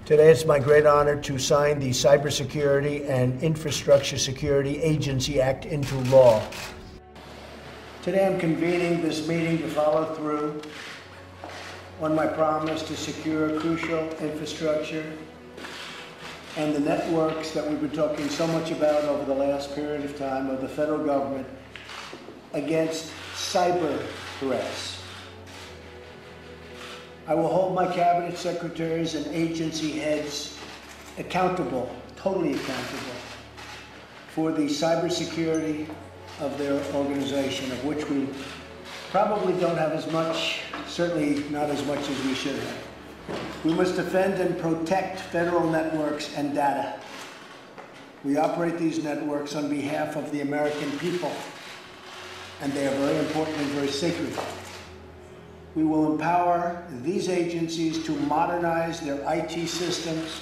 Today it's my great honor to sign the Cybersecurity and Infrastructure Security Agency Act into law. Today I'm convening this meeting to follow through on my promise to secure crucial infrastructure and the networks that we've been talking so much about over the last period of time of the federal government against cyber threats. I will hold my cabinet secretaries and agency heads accountable, totally accountable, for the cybersecurity of their organization, of which we probably don't have as much, certainly not as much as we should have. We must defend and protect federal networks and data. We operate these networks on behalf of the American people, and they are very important and very sacred. We will empower these agencies to modernize their IT systems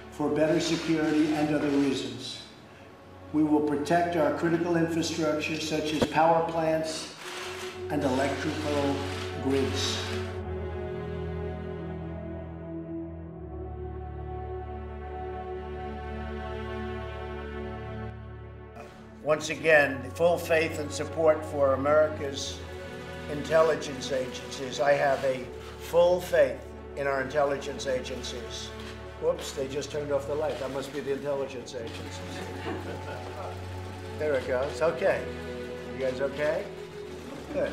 for better security and other reasons. We will protect our critical infrastructure, such as power plants and electrical grids. Once again, full faith and support for America's intelligence agencies. I have a full faith in our intelligence agencies. Whoops, they just turned off the light. That must be the intelligence agencies. There it goes. Okay. You guys okay? Good.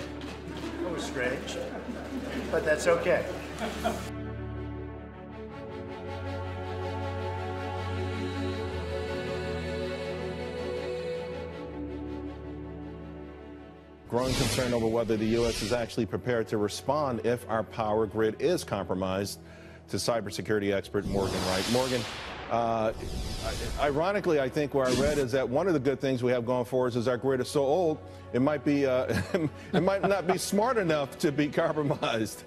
That was strange, but that's okay. Growing concern over whether the U.S. is actually prepared to respond if our power grid is compromised, to cybersecurity expert Morgan Wright. Morgan, ironically, I think where I read is that one of the good things we have going for us is our grid is so old, it might be, it might not be smart enough to be compromised.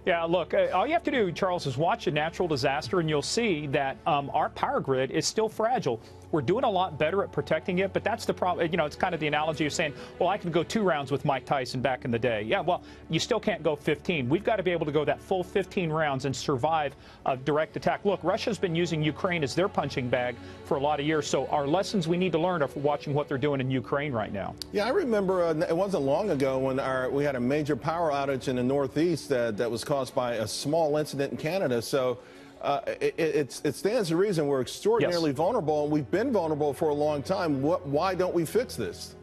Yeah, look, all you have to do, Charles, is watch a natural disaster, and you'll see that our power grid is still fragile. We're doing a lot better at protecting it, but that's the problem. You know, it's kind of the analogy of saying, well, I could go 2 rounds with Mike Tyson back in the day. Yeah, well, you still can't go 15. We've got to be able to go that full 15 rounds and survive a direct attack. Look, Russia's been using Ukraine as their punching bag for a lot of years, so our lessons we need to learn are from watching what they're doing in Ukraine right now. Yeah, I remember it wasn't long ago when we had a major power outage in the Northeast that was caused by a small incident in Canada. So it stands to reason we're extraordinarily vulnerable, and we've been vulnerable for a long time. Why don't we fix this?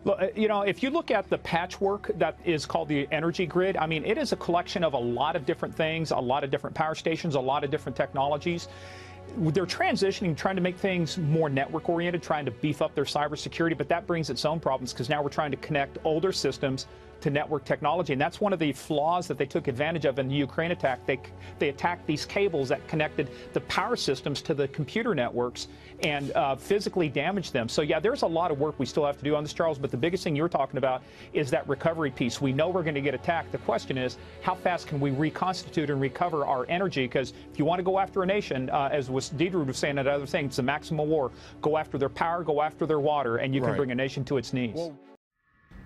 Look, you know, if you look at the patchwork that is called the energy grid, I mean, it is a collection of a lot of different things, a lot of different power stations, a lot of different technologies. They're transitioning, trying to make things more network-oriented, trying to beef up their cybersecurity, but that brings its own problems because now we're trying to connect older systems to network technology, and that's one of the flaws that they took advantage of in the Ukraine attack. They attacked these cables that connected the power systems to the computer networks and physically damaged them. So yeah, there's a lot of work we still have to do on this, Charles, but the biggest thing you're talking about is that recovery piece. We know we're going to get attacked. The question is, how fast can we reconstitute and recover our energy? Because if you want to go after a nation, as Deidre was saying at other things, it's a maximum war. Go after their power, go after their water, and you can bring a nation to its knees. Well,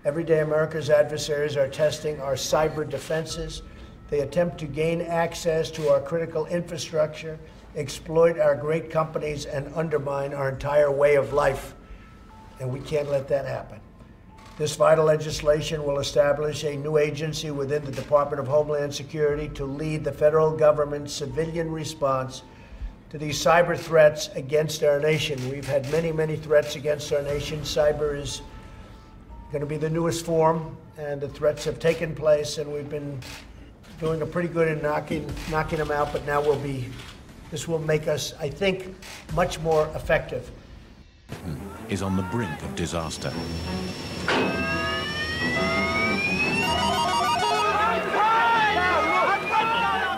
every day, America's adversaries are testing our cyber defenses. They attempt to gain access to our critical infrastructure, exploit our great companies, and undermine our entire way of life. And we can't let that happen. This vital legislation will establish a new agency within the Department of Homeland Security to lead the federal government's civilian response to these cyber threats against our nation. We've had many, many threats against our nation. Cyber is going to be the newest form, and the threats have taken place, and we've been doing a pretty good in knocking them out, but now this will make us, I think, much more effective. Is on the brink of disaster.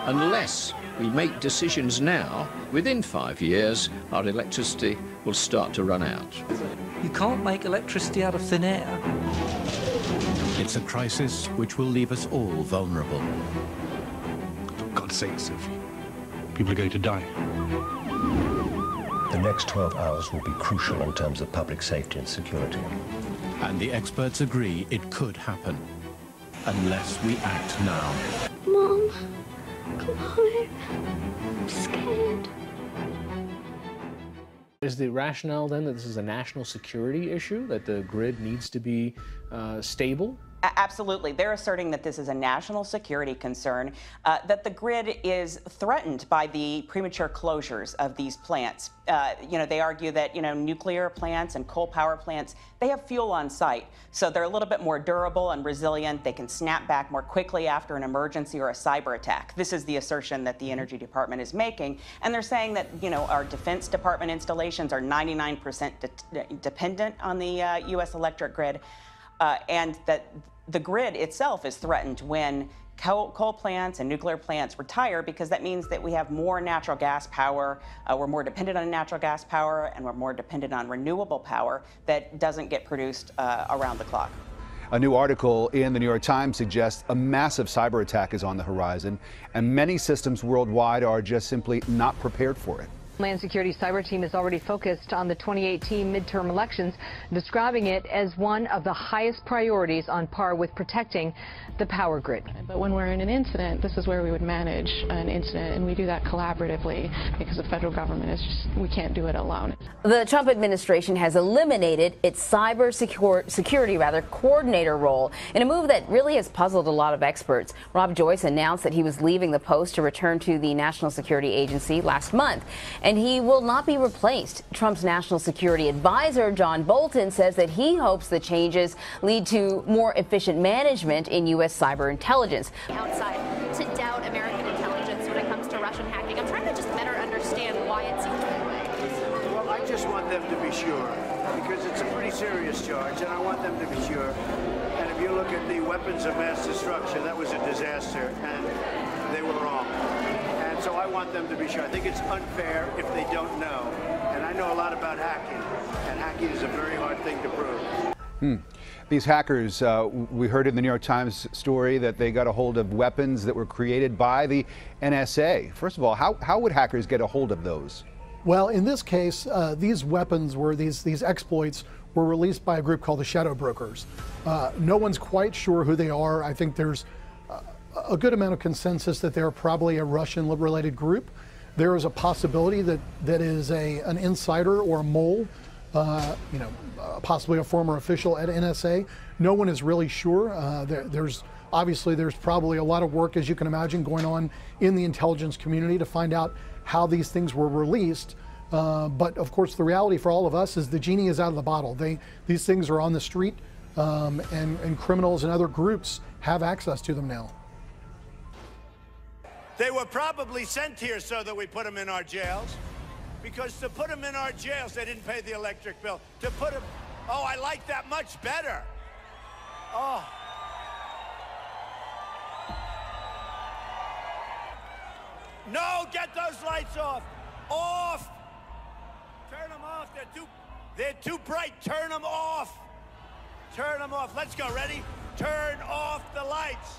Unless we make decisions now, within 5 years, our electricity will start to run out. You can't make electricity out of thin air. It's a crisis which will leave us all vulnerable. For God's sakes, people are going to die. The next 12 hours will be crucial in terms of public safety and security. And the experts agree it could happen, unless we act now. Mom, I'm scared. Is the rationale then that this is a national security issue, that the grid needs to be stable? Absolutely. They're asserting that this is a national security concern, that the grid is threatened by the premature closures of these plants. They argue that, nuclear plants and coal power plants, they have fuel on site. So they're a little bit more durable and resilient. They can snap back more quickly after an emergency or a cyber attack. This is the assertion that the Energy Department is making. And they're saying that, our Defense Department installations are 99% dependent on the U.S. electric grid. And that the grid itself is threatened when coal plants and nuclear plants retire, because that means that we have more natural gas power, we're more dependent on natural gas power, and we're more dependent on renewable power that doesn't get produced around the clock. A new article in the New York Times suggests a massive cyber attack is on the horizon, and many systems worldwide are just simply not prepared for it. Homeland Security cyber team is already focused on the 2018 midterm elections, describing it as one of the highest priorities on par with protecting the power grid. But when we're in an incident, this is where we would manage an incident, and we do that collaboratively because the federal government is just, we can't do it alone. The Trump administration has eliminated its cyber security coordinator role in a move that really has puzzled a lot of experts. Rob Joyce announced that he was leaving the post to return to the National Security Agency last month, and he will not be replaced. Trump's national security advisor, John Bolton, says that he hopes the changes lead to more efficient management in U.S. cyber intelligence. Outside to doubt American intelligence when it comes to Russian hacking. I'm trying to just better understand why it seems that way. Well, I just want them to be sure, because it's a pretty serious charge, and I want them to be sure. And if you look at the weapons of mass destruction, that was a disaster, and they were wrong. And so I want them to be sure. I think it's unfair if they don't know. And I know a lot about hacking, and hacking is a very hard thing to prove. These hackers, we heard in the New York Times story that they got a hold of weapons that were created by the NSA. First of all, how would hackers get a hold of those? Well, in this case, these weapons were, these exploits were released by a group called the Shadow Brokers. No one's quite sure who they are. I think there's a good amount of consensus that they're probably a Russian-related group. There is a possibility that is an insider or a mole, possibly a former official at NSA. No one is really sure. There's probably a lot of work, as you can imagine, going on in the intelligence community to find out how these things were released. But of course, the reality for all of us is the genie is out of the bottle. These things are on the street, and criminals and other groups have access to them now. They were probably sent here so that we put them in our jails. Because to put them in our jails, they didn't pay the electric bill. To put them, oh, I like that much better. Oh. No, get those lights off. Off. Turn them off. They're too bright. Turn them off. Turn them off. Let's go. Ready? Turn off the lights.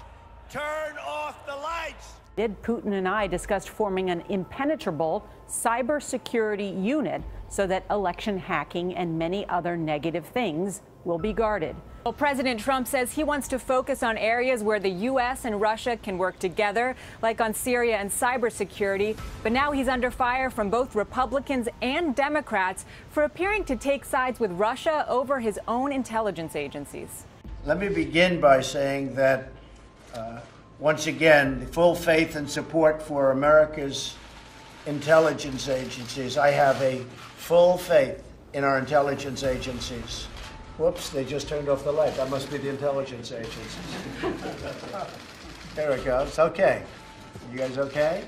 Turn off the lights. Putin and I discussed forming an impenetrable cybersecurity unit so that election hacking and many other negative things will be guarded. Well, President Trump says he wants to focus on areas where the U.S. and Russia can work together, like on Syria and cybersecurity. But now he's under fire from both Republicans and Democrats for appearing to take sides with Russia over his own intelligence agencies. Let me begin by saying that once again, the full faith and support for America's intelligence agencies. I have a full faith in our intelligence agencies. Whoops, they just turned off the light. That must be the intelligence agencies. There it goes. Okay. You guys okay?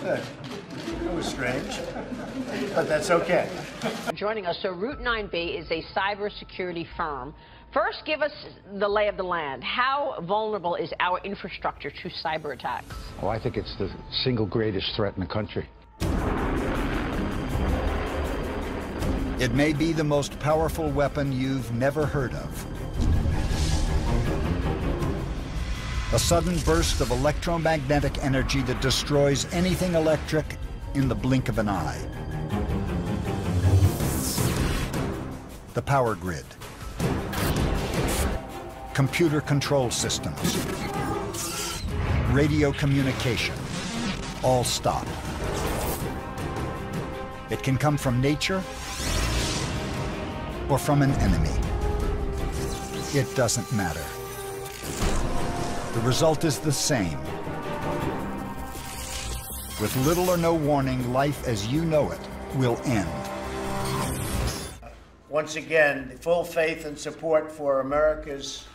Good. That was strange, but that's okay. Joining us, so Route 9B is a cybersecurity firm. First, give us the lay of the land. How vulnerable is our infrastructure to cyber attacks? Oh, I think it's the single greatest threat in the country. It may be the most powerful weapon you've never heard of. A sudden burst of electromagnetic energy that destroys anything electric in the blink of an eye. The power grid. Computer control systems. Radio communication. all stop. It can come from nature or from an enemy. It doesn't matter. The result is the same. With little or no warning, life as you know it will end. Once again, full faith and support for America's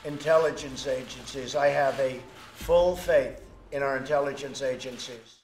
intelligence agencies. I have a full faith in our intelligence agencies.